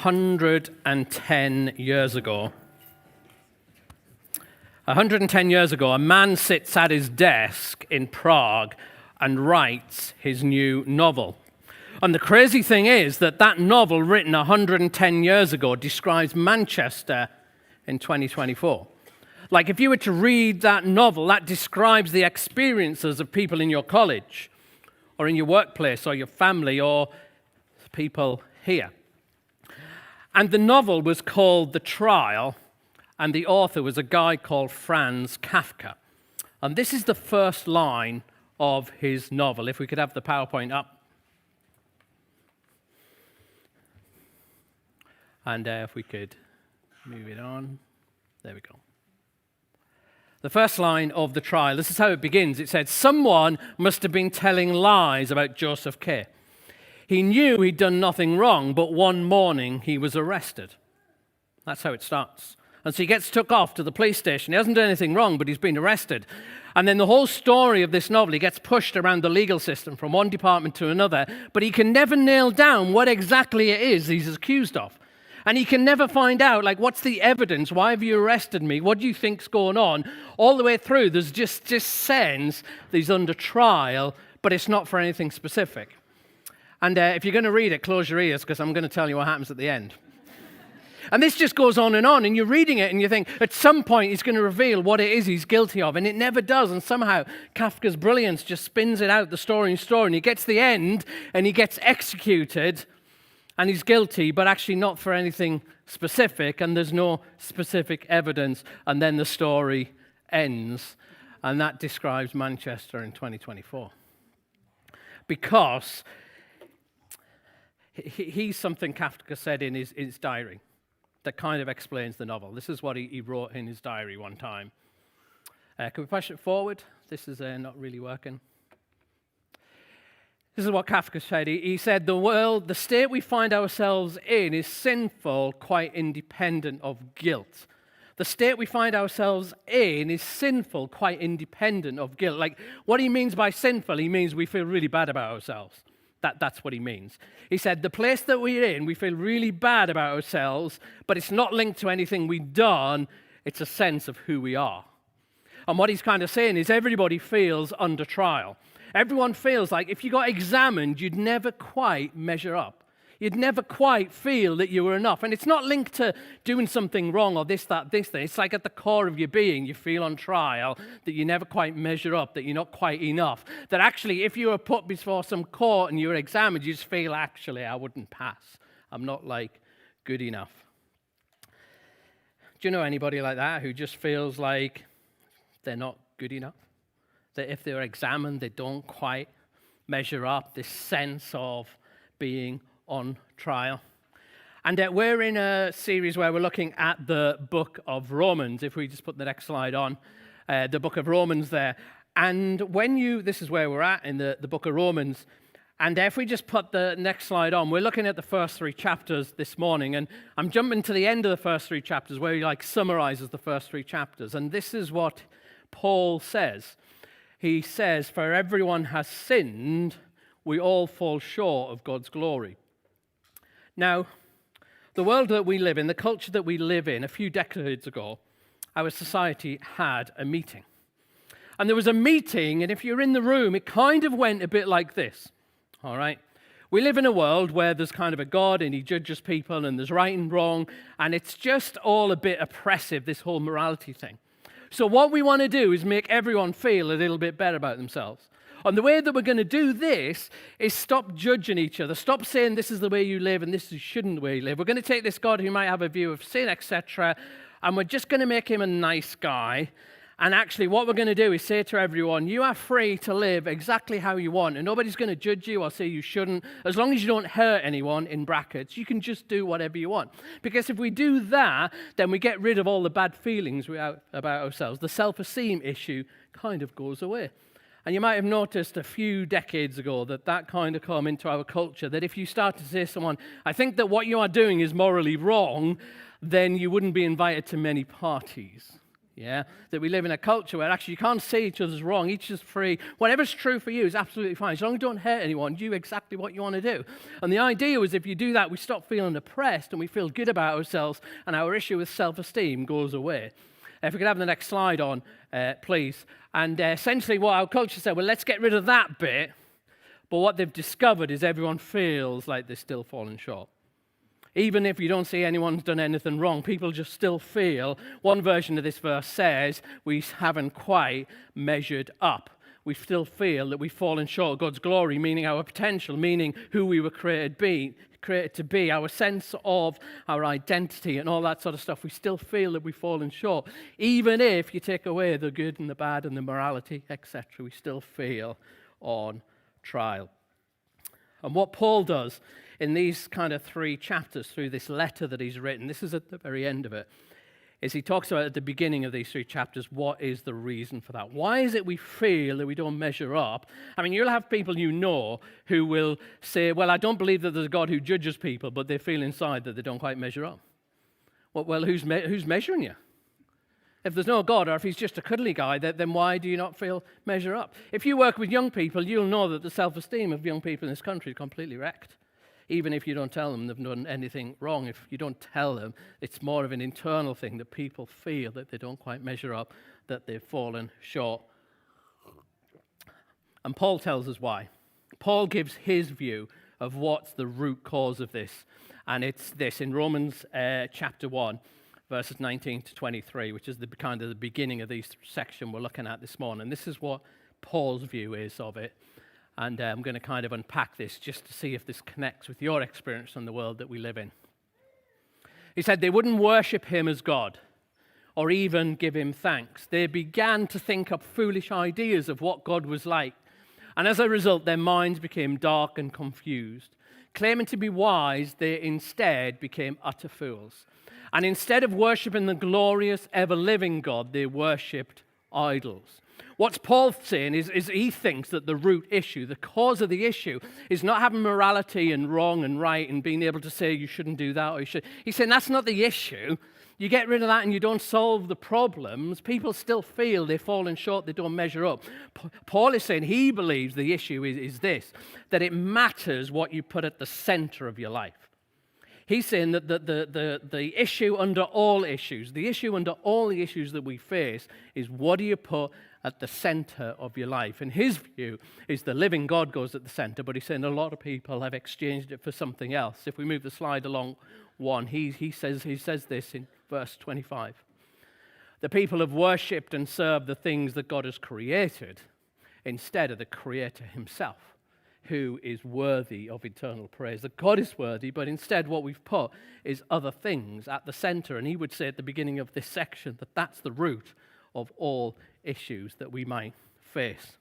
110 years ago. 110 years ago, a man sits at his desk in Prague and writes his new novel. And the crazy thing is that that novel, written 110 years ago, describes Manchester in 2024. Like, if you were to read that novel, that describes the experiences of people in your college, or in your workplace, or your family, or people here. And the novel was called The Trial, and the author was a guy called Franz Kafka. And this is the first line of his novel. If we could have the PowerPoint up. And if we could move it on. There we go. The first line of The Trial, this is how it begins. It said, "Someone must have been telling lies about Joseph K. He knew he'd done nothing wrong, but one morning he was arrested." That's how it starts. And so he gets took off to the police station. He hasn't done anything wrong, but he's been arrested. And then the whole story of this novel, he gets pushed around the legal system from one department to another, but he can never nail down what exactly it is he's accused of. And he can never find out, like, what's the evidence? Why have you arrested me? What do you think's going on? All the way through, there's just sense that he's under trial, but it's not for anything specific. And if you're going to read it, close your ears, because I'm going to tell you what happens at the end. And this just goes on, and you're reading it, and you think, at some point, he's going to reveal what it is he's guilty of, and it never does, and somehow Kafka's brilliance just spins it out, the story and story, and he gets to the end, and he gets executed, and he's guilty, but actually not for anything specific, and there's no specific evidence, and then the story ends, and that describes Manchester in 2024. Because he's something Kafka said in his diary that kind of explains the novel. This is what he wrote in his diary one time. Can we push it forward? This is not really working. This is what Kafka said. He said, the state we find ourselves in is sinful, quite independent of guilt. The state we find ourselves in is sinful, quite independent of guilt. Like, what he means by sinful, he means we feel really bad about ourselves. That's what he means. He said, the place that we're in, we feel really bad about ourselves, but it's not linked to anything we've done. It's a sense of who we are. And what he's kind of saying is everybody feels under trial. Everyone feels like if you got examined, you'd never quite measure up. You'd never quite feel that you were enough. And it's not linked to doing something wrong or this thing. It's like at the core of your being, you feel on trial that you never quite measure up, that you're not quite enough. That actually, if you were put before some court and you were examined, you just feel, actually, I wouldn't pass. I'm not, like, good enough. Do you know anybody like that who just feels like they're not good enough? That if they're examined, they don't quite measure up, this sense of being on trial. And we're in a series where we're looking at the book of Romans. If we just put the next slide on, the book of Romans there. And this is where we're at in the book of Romans. And if we just put the next slide on, we're looking at the first three chapters this morning. And I'm jumping to the end of the first three chapters where he summarizes the first three chapters. And this is what Paul says. He says, for everyone has sinned, we all fall short of God's glory. Now, the world that we live in, the culture that we live in, a few decades ago, our society had a meeting. And there was a meeting, and if you're in the room, it kind of went a bit like this, all right? We live in a world where there's kind of a God, and he judges people, and there's right and wrong, and it's just all a bit oppressive, this whole morality thing. So what we want to do is make everyone feel a little bit better about themselves. And the way that we're going to do this is stop judging each other. Stop saying this is the way you live and this shouldn't the way you live. We're going to take this God who might have a view of sin, etc., and we're just going to make him a nice guy. And actually what we're going to do is say to everyone, you are free to live exactly how you want, and nobody's going to judge you or say you shouldn't. As long as you don't hurt anyone, in brackets, you can just do whatever you want. Because if we do that, then we get rid of all the bad feelings we have about ourselves. The self-esteem issue kind of goes away. And you might have noticed a few decades ago that kind of come into our culture, that if you start to say to someone, I think that what you are doing is morally wrong, then you wouldn't be invited to many parties. Yeah, that we live in a culture where actually you can't say each other's wrong, each is free. Whatever's true for you is absolutely fine. As long as you don't hurt anyone, do exactly what you want to do. And the idea was if you do that, we stop feeling oppressed and we feel good about ourselves, and our issue with self-esteem goes away. If we could have the next slide on, please. And essentially what our culture said, well, let's get rid of that bit. But what they've discovered is everyone feels like they're still falling short. Even if you don't see anyone's done anything wrong, people just still feel, one version of this verse says, we haven't quite measured up. We still feel that we've fallen short of God's glory, meaning our potential, meaning who we were created to be, our sense of our identity and all that sort of stuff. We still feel that we've fallen short. Even if you take away the good and the bad and the morality, etc., we still feel on trial. And what Paul does in these kind of 3 chapters through this letter that he's written, this is at the very end of it, is he talks about at the beginning of these 3 chapters, what is the reason for that? Why is it we feel that we don't measure up? I mean, you'll have people you know who will say, well, I don't believe that there's a God who judges people, but they feel inside that they don't quite measure up. Well, who's measuring you? If there's no God, or if he's just a cuddly guy, then why do you not feel measure up? If you work with young people, you'll know that the self-esteem of young people in this country is completely wrecked. Even if you don't tell them they've done anything wrong, if you don't tell them, it's more of an internal thing that people feel that they don't quite measure up, that they've fallen short. And Paul tells us why. Paul gives his view of what's the root cause of this. And it's this, in Romans chapter 1, verses 19 to 23, which is the kind of the beginning of this section we're looking at this morning. This is what Paul's view is of it. And I'm going to kind of unpack this just to see if this connects with your experience in the world that we live in. He said they wouldn't worship him as God or even give him thanks. They began to think up foolish ideas of what God was like. And as a result, their minds became dark and confused. Claiming to be wise, they instead became utter fools. And instead of worshiping the glorious, ever-living God, they worshipped idols. What's Paul saying is he thinks that the root issue, the cause of the issue, is not having morality and wrong and right and being able to say you shouldn't do that or you should. He's saying that's not the issue. You get rid of that and you don't solve the problems. People still feel they're falling short, they don't measure up. Paul is saying he believes the issue is this, that it matters what you put at the center of your life. He's saying that the issue under all issues, the issue under all the issues that we face is what do you put at the center of your life? And his view is the living God goes at the center, but he's saying a lot of people have exchanged it for something else. If we move the slide along one, he says this in verse 25. The people have worshipped and served the things that God has created instead of the Creator himself, who is worthy of eternal praise. That God is worthy, but instead what we've put is other things at the center. And he would say at the beginning of this section that that's the root of all issues that we might face.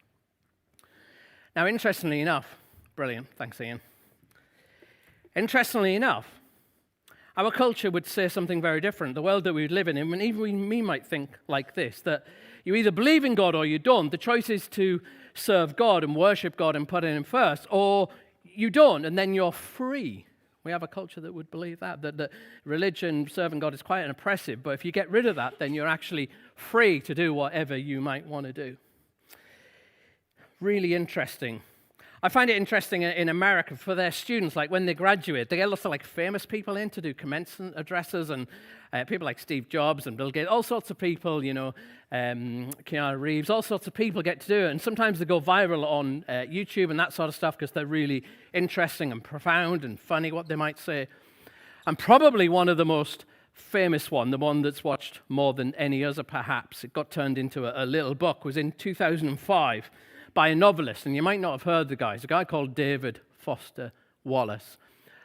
Now, interestingly enough, brilliant, thanks Ian. Interestingly enough, our culture would say something very different. The world that we live in, and even we might think like this, that you either believe in God or you don't. The choice is to serve God and worship God and put Him first, or you don't, and then you're free. We have a culture that would believe that religion, serving God is quite oppressive, but if you get rid of that, then you're actually free to do whatever you might want to do. Really interesting. I find it interesting in America for their students, like when they graduate, they get lots of like famous people in to do commencement addresses, and people like Steve Jobs and Bill Gates, all sorts of people, Keanu Reeves, all sorts of people get to do it. And sometimes they go viral on YouTube and that sort of stuff because they're really interesting and profound and funny, what they might say. And probably one of the most famous one, the one that's watched more than any other perhaps, it got turned into a little book, was in 2005. By a novelist, and you might not have heard the guy. It's a guy called David Foster Wallace.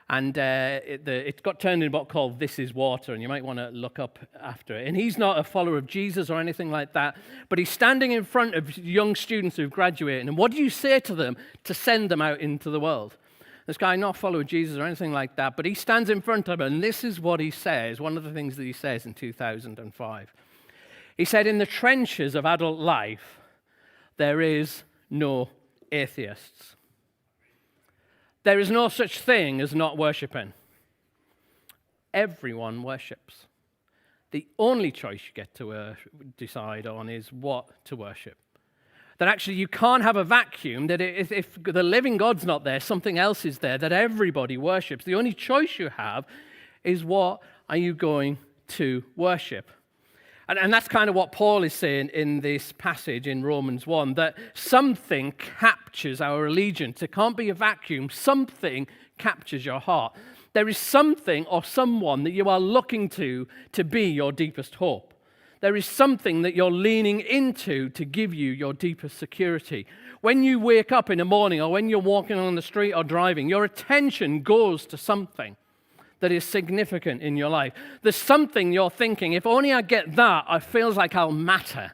And it got turned into a book called This Is Water, and you might want to look up after it. And he's not a follower of Jesus or anything like that, but he's standing in front of young students who've graduated. And what do you say to them to send them out into the world? This guy, not a follower of Jesus or anything like that, but he stands in front of them, and this is what he says, one of the things that he says in 2005. He said, in the trenches of adult life, there is no atheists. There is no such thing as not worshiping. Everyone worships. The only choice you get to decide on is what to worship. That actually you can't have a vacuum, that if the living God's not there, something else is there that everybody worships. The only choice you have is what are you going to worship? And that's kind of what Paul is saying in this passage in Romans 1, that something captures our allegiance. It can't be a vacuum. Something captures your heart. There is something or someone that you are looking to be your deepest hope. There is something that you're leaning into to give you your deepest security. When you wake up in the morning or when you're walking on the street or driving, your attention goes to something that is significant in your life. There's something you're thinking, if only I get that, I feel like I'll matter,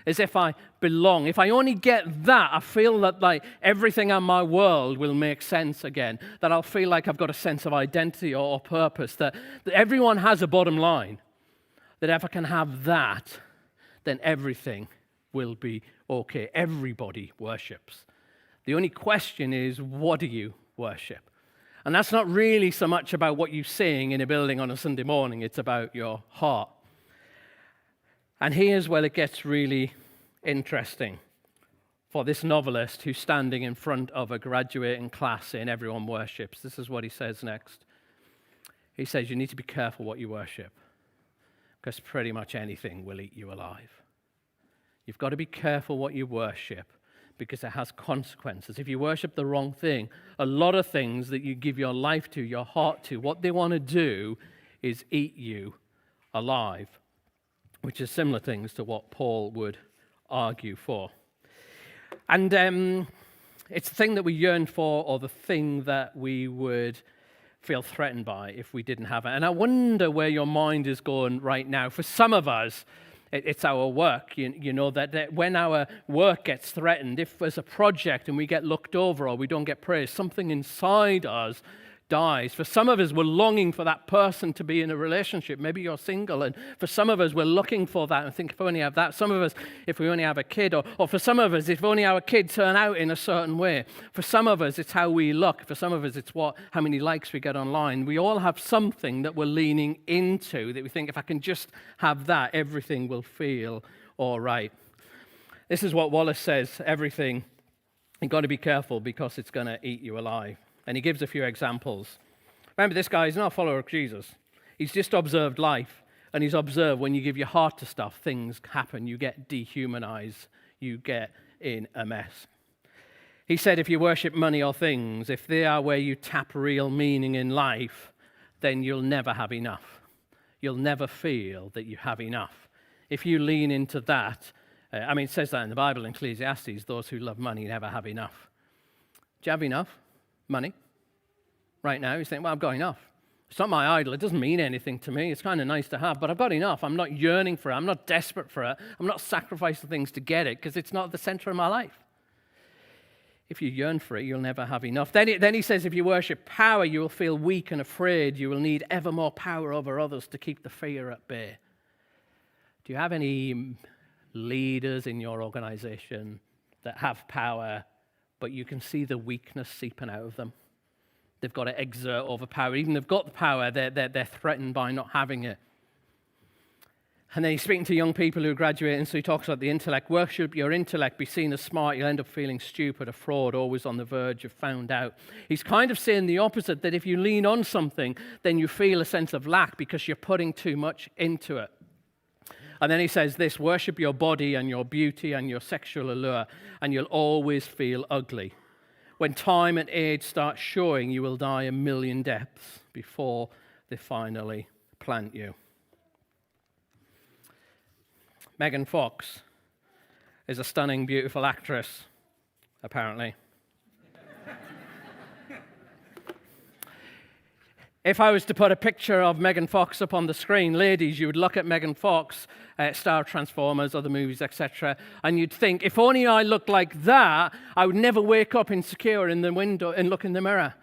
as if I belong. If I only get that, I feel that like everything in my world will make sense again, that I'll feel like I've got a sense of identity or purpose, that everyone has a bottom line, that if I can have that, then everything will be okay. Everybody worships. The only question is, what do you worship? And that's not really so much about what you sing in a building on a Sunday morning. It's about your heart. And here's where it gets really interesting for this novelist who's standing in front of a graduating class saying everyone worships. This is what he says next. He says, you need to be careful what you worship, because pretty much anything will eat you alive. You've got to be careful what you worship, because it has consequences. If you worship the wrong thing, a lot of things that you give your life to, your heart to, what they want to do is eat you alive, which is similar things to what Paul would argue for. And it's the thing that we yearn for, or the thing that we would feel threatened by if we didn't have it. And I wonder where your mind is going right now. For some of us, it's our work. You know that when our work gets threatened, if there's a project and we get looked over or we don't get praise, something inside us dies. For some of us, we're longing for that person to be in a relationship. Maybe you're single, and for some of us, we're looking for that and think, if we only have that. Some of us, if we only have a kid, or for some of us, if only our kids turn out in a certain way. For some of us, it's how we look. For some of us, it's how many likes we get online. We all have something that we're leaning into, that we think, if I can just have that, everything will feel all right. This is what Wallace says, everything, you've got to be careful because it's going to eat you alive. And he gives a few examples. Remember, this guy is not a follower of Jesus. He's just observed life, and he's observed when you give your heart to stuff, things happen. You get dehumanized. You get in a mess. He said, if you worship money or things, if they are where you tap real meaning in life, then you'll never have enough. You'll never feel that you have enough. If you lean into that, it says that in the Bible, in Ecclesiastes, those who love money never have enough. Do you have enough money right now? You think, well, I've got enough. It's not my idol. It doesn't mean anything to me. It's kind of nice to have, but I've got enough. I'm not yearning for it. I'm not desperate for it. I'm not sacrificing things to get it because it's not the center of my life. If you yearn for it, you'll never have enough. Then he says, if you worship power, you will feel weak and afraid. You will need ever more power over others to keep the fear at bay. Do you have any leaders in your organization that have power, but you can see the weakness seeping out of them? They've got to exert over power. Even they've got the power, they're threatened by not having it. And then he's speaking to young people who graduate, and so he talks about the intellect. Worship your intellect, be seen as smart. You'll end up feeling stupid, a fraud, always on the verge of found out. He's kind of saying the opposite, that if you lean on something, then you feel a sense of lack because you're putting too much into it. And then he says this, worship your body and your beauty and your sexual allure, and you'll always feel ugly. When time and age start showing, you will die a million deaths before they finally plant you. Megan Fox is a stunning, beautiful actress, apparently. If I was to put a picture of Megan Fox up on the screen, ladies, you would look at Megan Fox, star of Transformers, other movies, etc., and you'd think, if only I looked like that, I would never wake up insecure in the window and look in the mirror.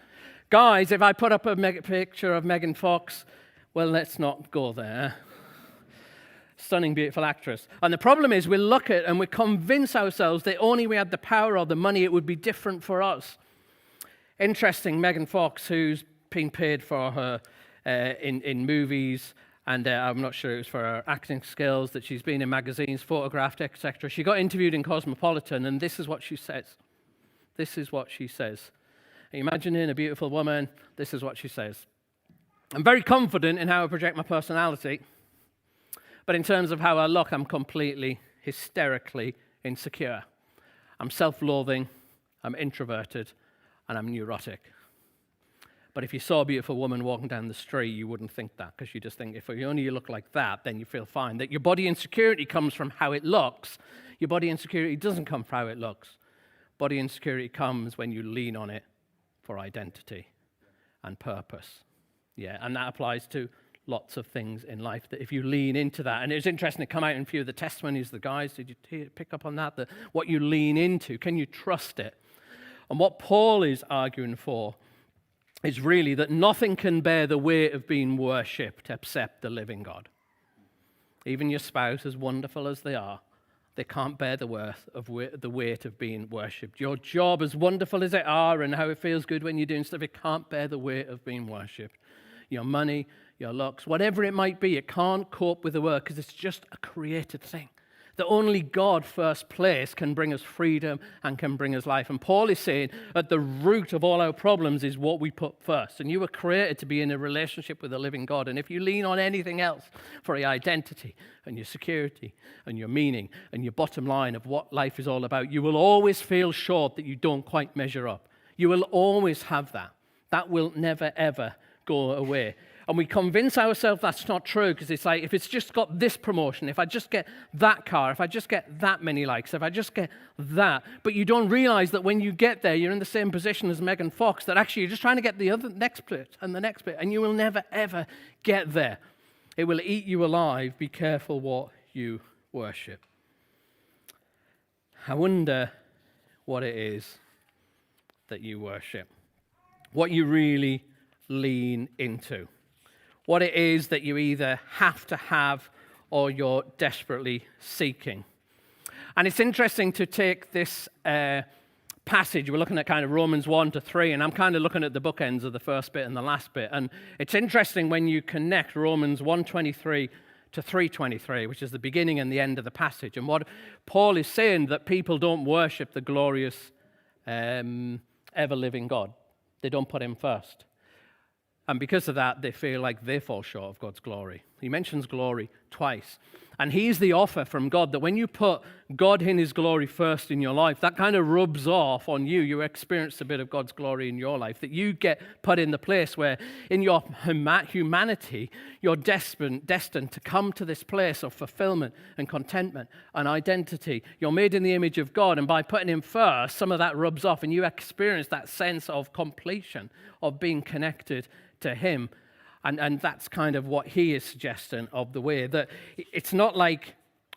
Guys, if I put up a picture of Megan Fox, well, let's not go there. Stunning, beautiful actress. And the problem is we look at and we convince ourselves that only we had the power or the money, it would be different for us. Interesting, Megan Fox, who's been paid for her in movies And I'm not sure it was for her acting skills, that she's been in magazines, photographed, etc. She got interviewed in Cosmopolitan, and this is what she says. This is what she says. Imagining a beautiful woman, this is what she says. I'm very confident in how I project my personality, but in terms of how I look, I'm completely, hysterically insecure. I'm self-loathing, I'm introverted, and I'm neurotic. But if you saw a beautiful woman walking down the street, you wouldn't think that, because you just think, if you only look like that, then you feel fine. That your body insecurity comes from how it looks. Your body insecurity doesn't come from how it looks. Body insecurity comes when you lean on it for identity and purpose. Yeah, and that applies to lots of things in life, that if you lean into that, and it was interesting to come out in a few of the testimonies of the guys, did you pick up on that? That what you lean into, can you trust it? And what Paul is arguing for is really that nothing can bear the weight of being worshipped except the living God. Even your spouse, as wonderful as they are, they can't bear the weight of being worshipped. Your job, as wonderful as it are and how it feels good when you're doing stuff, it can't bear the weight of being worshipped. Your money, your looks, whatever it might be, it can't cope with the work because it's just a created thing. That only God, first place, can bring us freedom and can bring us life. And Paul is saying at the root of all our problems is what we put first. And you were created to be in a relationship with the living God. And if you lean on anything else for your identity and your security and your meaning and your bottom line of what life is all about, you will always feel short, that you don't quite measure up. You will always have that. That will never, ever go away. And we convince ourselves that's not true, because it's like, if it's just got this promotion, if I just get that car, if I just get that many likes, if I just get that. But you don't realize that when you get there, you're in the same position as Megan Fox, that actually you're just trying to get the next bit and the next bit, and you will never, ever get there. It will eat you alive. Be careful what you worship. I wonder what it is that you worship, what you really lean into. What it is that you either have to have or you're desperately seeking. And it's interesting to take this passage. We're looking at kind of Romans 1-3, and I'm kind of looking at the bookends of the first bit and the last bit. And it's interesting when you connect Romans 1:23 to 3:23, which is the beginning and the end of the passage. And what Paul is saying, that people don't worship the glorious, ever-living God. They don't put him first. And because of that, they feel like they fall short of God's glory. He mentions glory twice. And he's the offer from God, that when you put God in his glory first in your life, that kind of rubs off on you. You experience a bit of God's glory in your life, that you get put in the place where in your humanity, you're destined to come to this place of fulfillment and contentment and identity. You're made in the image of God, and by putting him first, some of that rubs off, and you experience that sense of completion, of being connected to him. And that's kind of what he is suggesting of the way, that it's not like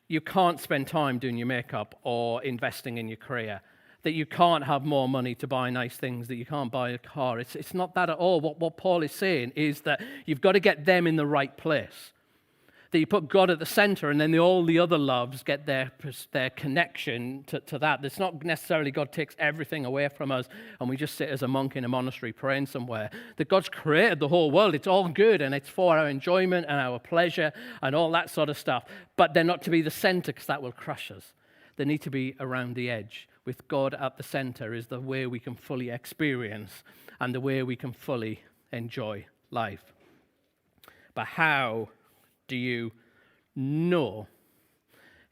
you can't spend time doing your makeup or investing in your career, that you can't have more money to buy nice things, that you can't buy a car. It's not that at all. What Paul is saying is that you've got to get them in the right place. That you put God at the center, and then all the other loves get their connection to that. It's not necessarily God takes everything away from us and we just sit as a monk in a monastery praying somewhere. That God's created the whole world. It's all good and it's for our enjoyment and our pleasure and all that sort of stuff. But they're not to be the center, because that will crush us. They need to be around the edge. With God at the center is the way we can fully experience and the way we can fully enjoy life. But how do you know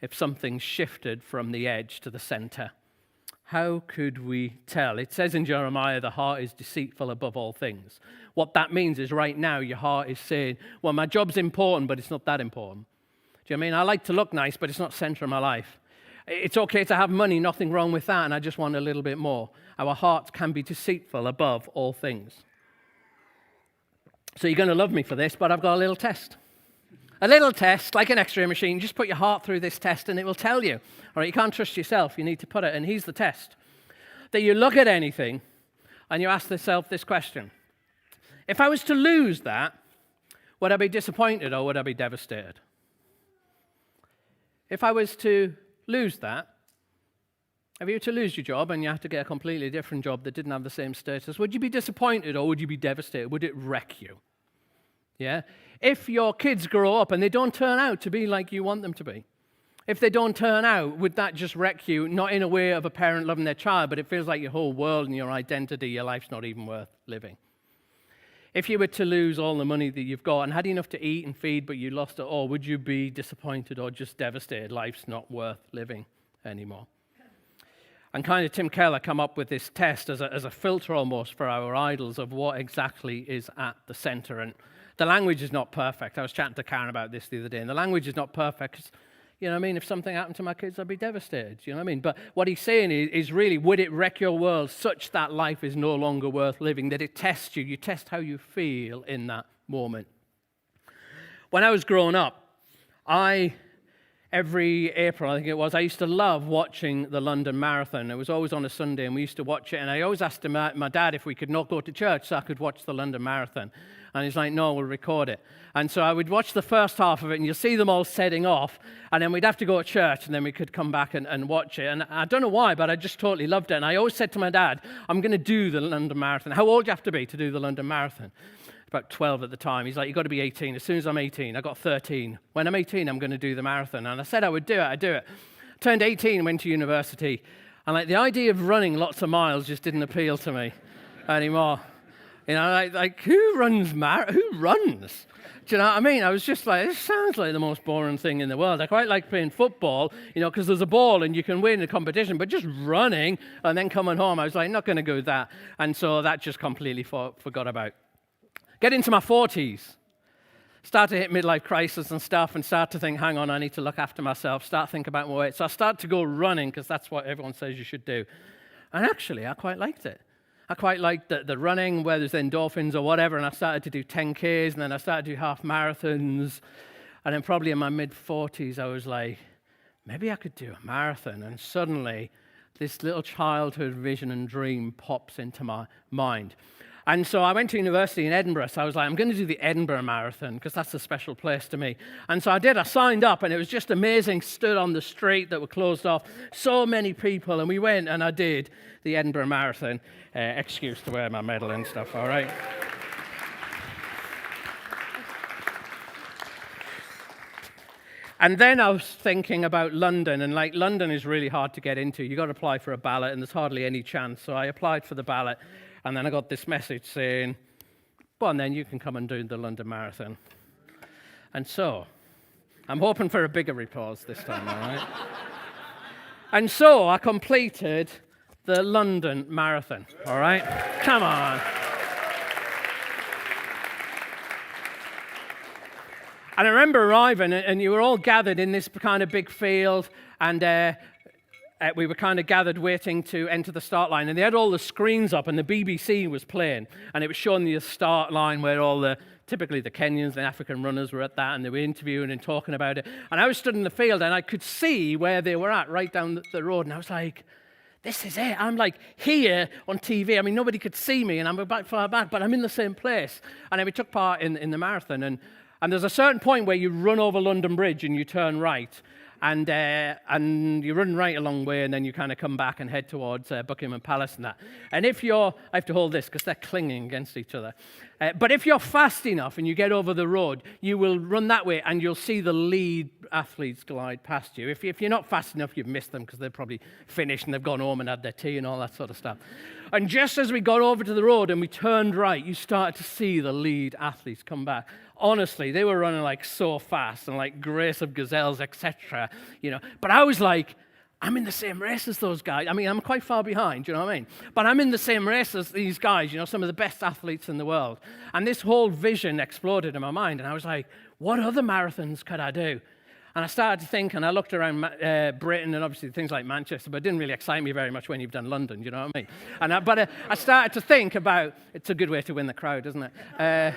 if something's shifted from the edge to the center? How could we tell? It says in Jeremiah, the heart is deceitful above all things. What that means is right now your heart is saying, well, my job's important, but it's not that important. Do you know what I mean? I like to look nice, but it's not the center of my life. It's okay to have money, nothing wrong with that, and I just want a little bit more. Our hearts can be deceitful above all things. So you're going to love me for this, but I've got a little test. A little test, like an X-ray machine. Just put your heart through this test and it will tell you. All right, you can't trust yourself. You need to put it. And here's the test. That you look at anything and you ask yourself this question. If I was to lose that, would I be disappointed or would I be devastated? If I was to lose that, if you were to lose your job and you had to get a completely different job that didn't have the same status, would you be disappointed or would you be devastated? Would it wreck you? Yeah? If your kids grow up and they don't turn out to be like you want them to be, if they don't turn out, would that just wreck you? Not in a way of a parent loving their child, but it feels like your whole world and your identity, your life's not even worth living. If you were to lose all the money that you've got and had enough to eat and feed, but you lost it all, would you be disappointed or just devastated? Life's not worth living anymore. And kind of Tim Keller come up with this test as a filter almost for our idols of what exactly is at the center. And the language is not perfect. I was chatting to Karen about this the other day, and the language is not perfect 'cause, you know what I mean? If something happened to my kids, I'd be devastated. You know what I mean? But what he's saying is really, would it wreck your world such that life is no longer worth living, that it tests you? You test how you feel in that moment. When I was growing up, every April, I think it was, I used to love watching the London Marathon. It was always on a Sunday, and we used to watch it. And I always asked my dad if we could not go to church so I could watch the London Marathon. And he's like, no, we'll record it. And so I would watch the first half of it, and you'll see them all setting off. And then we'd have to go to church, and then we could come back and watch it. And I don't know why, but I just totally loved it. And I always said to my dad, I'm going to do the London Marathon. How old do you have to be to do the London Marathon? About 12 at the time. He's like, you've got to be 18. As soon as I'm 18, I got 13. When I'm 18, I'm going to do the marathon. And I said I would do it. I'd do it. Turned 18, went to university. And like the idea of running lots of miles just didn't appeal to me anymore. You know, like who runs? Who runs? Do you know what I mean? I was just like, this sounds like the most boring thing in the world. I quite like playing football, you know, because there's a ball and you can win a competition, but just running and then coming home, I was like, not going to go with that. And so that just completely forgot about. Get into my 40s, start to hit midlife crisis and stuff, and start to think, hang on, I need to look after myself, start thinking about my weight. So I start to go running because that's what everyone says you should do. And actually, I quite liked it. I quite liked the running, where there's endorphins or whatever, and I started to do 10Ks, and then I started to do half marathons. And then probably in my mid-40s, I was like, maybe I could do a marathon. And suddenly, this little childhood vision and dream pops into my mind. And so I went to university in Edinburgh, so I was like, I'm going to do the Edinburgh Marathon, because that's a special place to me. And so I did. I signed up, and it was just amazing. Stood on the street that were closed off. So many people, and we went, and I did the Edinburgh Marathon. Excuse to wear my medal and stuff, all right? And then I was thinking about London, and like London is really hard to get into. You've got to apply for a ballot, and there's hardly any chance. So I applied for the ballot. And then I got this message saying, well, and then you can come and do the London Marathon. And so, I'm hoping for a bigger applause this time, all right? And so, I completed the London Marathon, all right? Come on. And I remember arriving, and you were all gathered in this kind of big field, and we were kind of gathered waiting to enter the start line, and they had all the screens up, and the BBC was playing, and it was showing the start line where typically the Kenyans and African runners were at that, and they were interviewing and talking about it. And I was stood in the field, and I could see where they were at, right down the road, and I was like, this is it. I'm like here on TV. I mean, nobody could see me, and I'm about far back, but I'm in the same place. And then we took part in the marathon, and there's a certain point where you run over London Bridge and you turn right. And you run right a long way, and then you kind of come back and head towards Buckingham Palace and that. And I have to hold this because they're clinging against each other. But if you're fast enough and you get over the road, you will run that way, and you'll see the lead athletes glide past you. If you're not fast enough, you've missed them because they're probably finished and they've gone home and had their tea and all that sort of stuff. And just as we got over to the road and we turned right, you started to see the lead athletes come back. Honestly, they were running like so fast and like grace of gazelles, etc. You know, but I was like, I'm in the same race as those guys. I mean, I'm quite far behind, you know what I mean? But I'm in the same race as these guys, you know, some of the best athletes in the world. And this whole vision exploded in my mind, and I was like, what other marathons could I do? And I started to think, and I looked around Britain and obviously things like Manchester, but it didn't really excite me very much when you've done London, you know what I mean? But I started to think about, it's a good way to win the crowd, isn't it?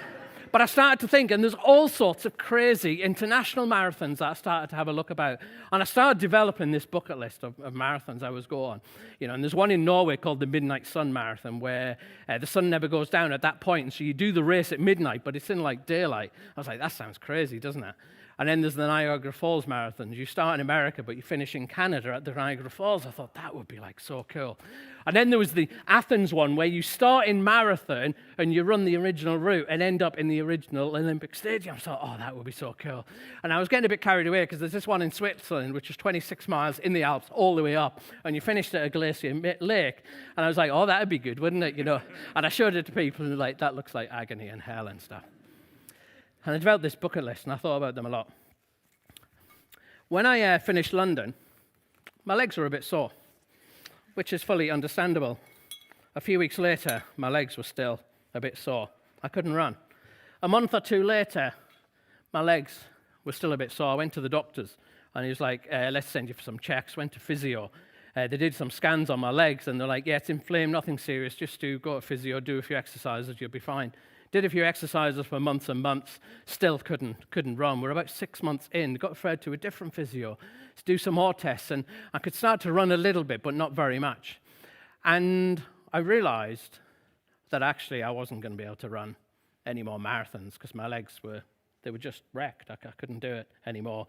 But I started to think, and there's all sorts of crazy international marathons that I started to have a look about. And I started developing this bucket list of marathons I was going on. You know, and there's one in Norway called the Midnight Sun Marathon, where the sun never goes down at that point. And so you do the race at midnight, but it's in like daylight. I was like, that sounds crazy, doesn't it? And then there's the Niagara Falls marathons. You start in America, but you finish in Canada at the Niagara Falls. I thought that would be like so cool. And then there was the Athens one where you start in marathon and you run the original route and end up in the original Olympic Stadium. I thought, oh, that would be so cool. And I was getting a bit carried away because there's this one in Switzerland, which is 26 miles in the Alps all the way up. And you finished at a glacier lake. And I was like, oh, that would be good, wouldn't it? You know. And I showed it to people and they're like, that looks like agony and hell and stuff. And I developed this bucket list, and I thought about them a lot. When I finished London, my legs were a bit sore, which is fully understandable. A few weeks later, my legs were still a bit sore. I couldn't run. A month or two later, my legs were still a bit sore. I went to the doctors, and he was like, let's send you for some checks. Went to physio. They did some scans on my legs, and they're like, yeah, it's inflamed, nothing serious. Just go to physio, do a few exercises, you'll be fine. Did a few exercises for months and months, still couldn't run. We're about 6 months in, got referred to a different physio to do some more tests, and I could start to run a little bit, but not very much. And I realized that actually I wasn't going to be able to run any more marathons because my legs were just wrecked. I couldn't do it anymore.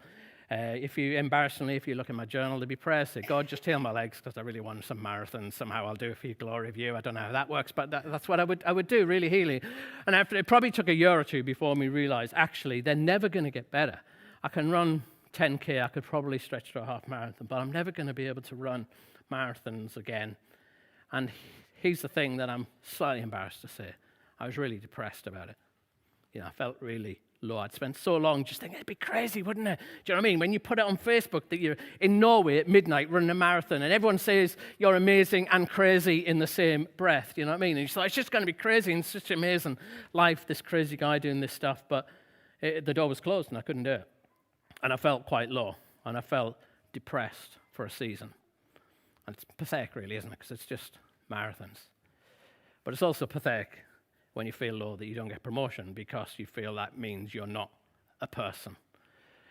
Embarrassingly, if you look in my journal, there'd be prayers say, God, just heal my legs because I really want some marathons. Somehow I'll do it for your glory of you. I don't know how that works, but that's what I would do, really healing. And it probably took a year or two before me realized, actually, they're never going to get better. I can run 10K. I could probably stretch to a half marathon, but I'm never going to be able to run marathons again. And here's the thing that I'm slightly embarrassed to say. I was really depressed about it. I felt really low. I'd spent so long just thinking, it'd be crazy, wouldn't it? Do you know what I mean? When you put it on Facebook that you're in Norway at midnight running a marathon and everyone says you're amazing and crazy in the same breath, you know what I mean? And you thought, it's just going to be crazy and such an amazing life, this crazy guy doing this stuff, but the door was closed and I couldn't do it. And I felt quite low and I felt depressed for a season. And it's pathetic really, isn't it? Because it's just marathons. But it's also pathetic when you feel low that you don't get promotion because you feel that means you're not a person.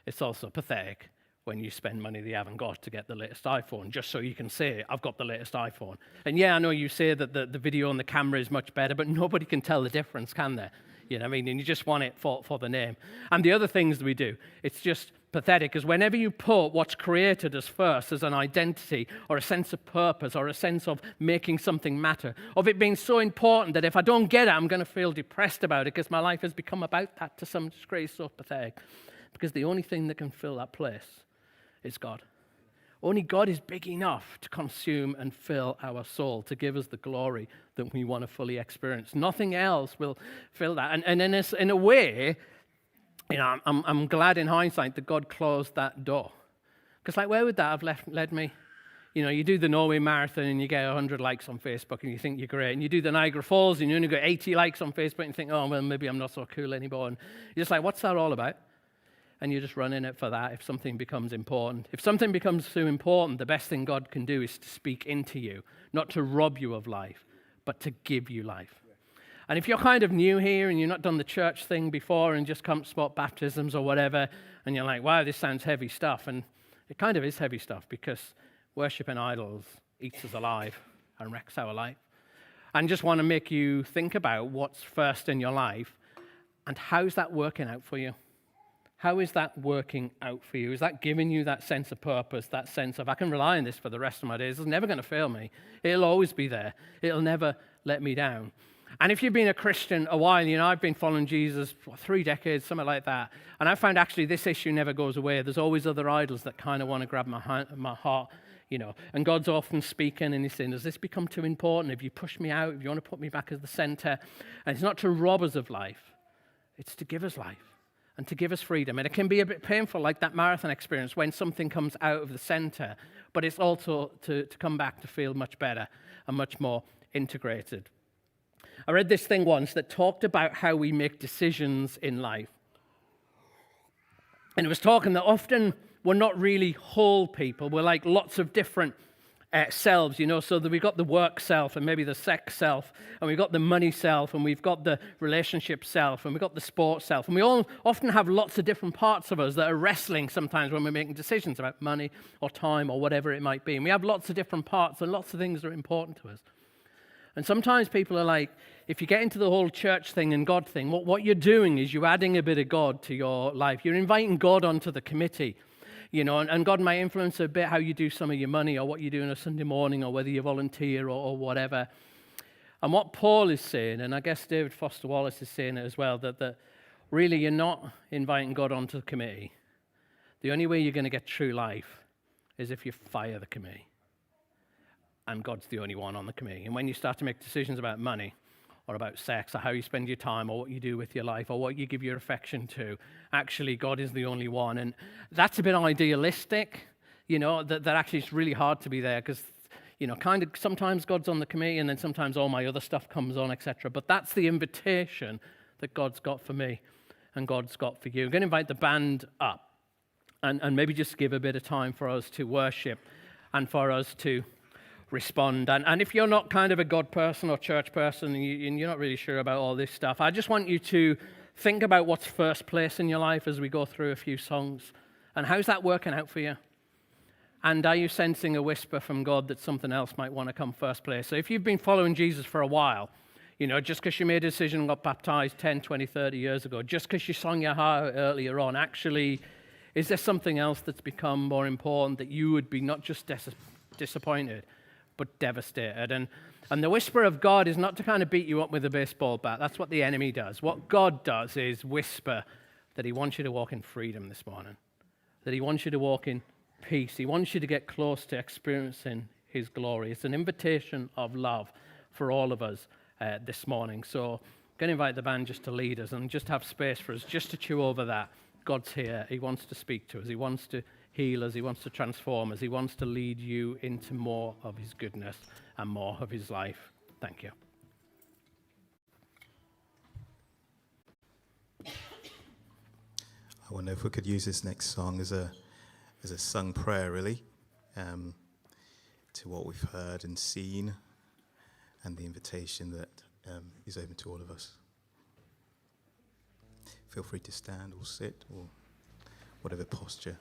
It's also pathetic when you spend money that you haven't got to get the latest iPhone just so you can say, I've got the latest iPhone. And yeah, I know you say that the video on the camera is much better, but nobody can tell the difference, can they? You know what I mean? And you just want it for the name. And the other things that we do, it's just pathetic, because whenever you put what's created as first, as an identity or a sense of purpose or a sense of making something matter, of it being so important that if I don't get it, I'm going to feel depressed about it because my life has become about that to some degree. It's so pathetic. Because the only thing that can fill that place is God. Only God is big enough to consume and fill our soul, to give us the glory that we want to fully experience. Nothing else will fill that. And in a way, I'm glad in hindsight that God closed that door. Because where would that have led me? You do the Norway Marathon and you get 100 likes on Facebook and you think you're great. And you do the Niagara Falls and you only get 80 likes on Facebook and you think, oh, well, maybe I'm not so cool anymore. And you're just like, what's that all about? And you're just running it for that if something becomes important. If something becomes too important, the best thing God can do is to speak into you, not to rob you of life, but to give you life. And if you're kind of new here and you've not done the church thing before and just come to spot baptisms or whatever, and you're like, wow, this sounds heavy stuff. And it kind of is heavy stuff because worshiping idols eats us alive and wrecks our life. And just want to make you think about what's first in your life and how's that working out for you? How is that working out for you? Is that giving you that sense of purpose, that sense of, I can rely on this for the rest of my days. It's never going to fail me. It'll always be there. It'll never let me down. And if you've been a Christian a while, I've been following Jesus for 3 decades, something like that. And I found actually this issue never goes away. There's always other idols that kind of want to grab my heart, And God's often speaking and he's saying, does this become too important? If you push me out, if you want to put me back as the center. And it's not to rob us of life. It's to give us life. And to give us freedom. And it can be a bit painful, like that marathon experience, when something comes out of the center. But it's also to come back to feel much better and much more integrated. I read this thing once that talked about how we make decisions in life. And it was talking that often we're not really whole people. We're like lots of different selves, so that we've got the work self and maybe the sex self, and we've got the money self, and we've got the relationship self, and we've got the sports self. And we all often have lots of different parts of us that are wrestling sometimes when we're making decisions about money or time or whatever it might be. And we have lots of different parts and lots of things that are important to us. And sometimes people are like, if you get into the whole church thing and God thing, what you're doing is you're adding a bit of God to your life. You're inviting God onto the committee, and God might influence a bit how you do some of your money or what you do on a Sunday morning or whether you volunteer or whatever. And what Paul is saying, and I guess David Foster Wallace is saying it as well, that really you're not inviting God onto the committee. The only way you're going to get true life is if you fire the committee. And God's the only one on the committee. And when you start to make decisions about money or about sex or how you spend your time or what you do with your life or what you give your affection to, actually God is the only one. And that's a bit idealistic, that actually it's really hard to be there because, kind of sometimes God's on the committee and then sometimes all my other stuff comes on, etc. But that's the invitation that God's got for me and God's got for you. I'm going to invite the band up and maybe just give a bit of time for us to worship and for us to respond. And if you're not kind of a God person or church person and you're not really sure about all this stuff, I just want you to think about what's first place in your life as we go through a few songs. And how's that working out for you? And are you sensing a whisper from God that something else might want to come first place? So if you've been following Jesus for a while, just because you made a decision and got baptized 10, 20, 30 years ago, just because you sung your heart earlier on, actually, is there something else that's become more important that you would be not just disappointed, but devastated? And the whisper of God is not to kind of beat you up with a baseball bat. That's what the enemy does. What God does is whisper that he wants you to walk in freedom this morning, that he wants you to walk in peace. He wants you to get close to experiencing his glory. It's an invitation of love for all of us this morning. So I'm going to invite the band just to lead us and just have space for us just to chew over that. God's here. He wants to speak to us. He wants to heal us. He wants to transform us. He wants to lead you into more of his goodness and more of his life. Thank you. I wonder if we could use this next song as a sung prayer, really, to what we've heard and seen and the invitation that is open to all of us. Feel free to stand or sit or whatever posture